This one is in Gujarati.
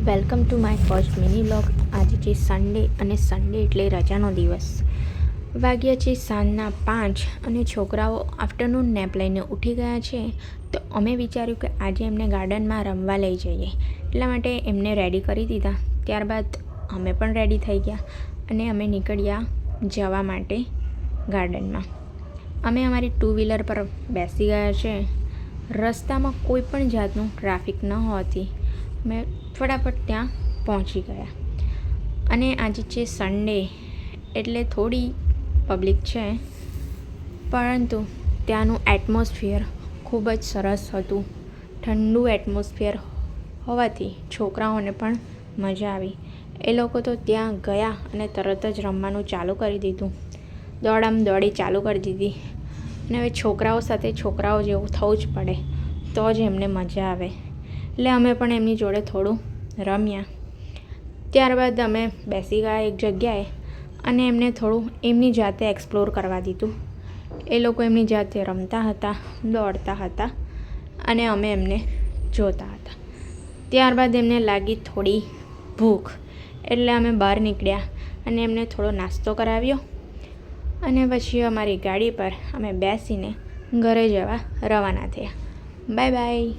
Welcome to my first mini vlog. આજે છે સન્ડે અને સન્ડે એટલે રજાનો દિવસ. વાગ્યા છે સાંજના 5 અને છોકરાઓ આફ્ટરનૂન નેપ લઈને ઉઠી ગયા છે. તો અમે વિચાર્યું કે આજે એમને ગાર્ડનમાં રમવા લઈ જઈએ, એટલા માટે એમને રેડી કરી દીધા. ત્યારબાદ અમે પણ રેડી થઈ ગયા અને અમે નીકળ્યા જવા માટે ગાર્ડનમાં. અમે અમારી 2 વ્હીલર પર બેસી ગયા છે. રસ્તામાં કોઈ પણ જાતનું ટ્રાફિક ન હોવાથી અમે ફટાફટ ત્યાં પહોંચી ગયા. અને આજે છે સન્ડે એટલે થોડી પબ્લિક છે, પરંતુ ત્યાંનું એટમોસ્ફિયર ખૂબ જ સરસ હતું. ઠંડુ એટમોસ્ફિયર હોવાથી છોકરાઓને પણ મજા આવી. એ લોકો તો ત્યાં ગયા અને તરત જ રમવાનું ચાલુ કરી દીધું. દોડામ દોડી ચાલુ કરી દીધી. અને હવે છોકરાઓ સાથે છોકરાઓ જેવું થવું જ પડે, તો જ એમને મજા આવે. એટલે અમે પણ એમની જોડે થોડું રમ્યા. ત્યારબાદ અમે બેસી ગયા એક જગ્યાએ અને એમને થોડું એમની જાતે એક્સપ્લોર કરવા દીધું. એ લોકો એમની જાતે રમતા હતા, દોડતા હતા અને અમે એમને જોતા હતા. ત્યારબાદ એમને લાગી થોડી ભૂખ, એટલે અમે બહાર નીકળ્યા અને એમને થોડો નાસ્તો કરાવ્યો અને પછી અમારી ગાડી પર અમે બેસીને ઘરે જવા રવાના થયા. Bye bye.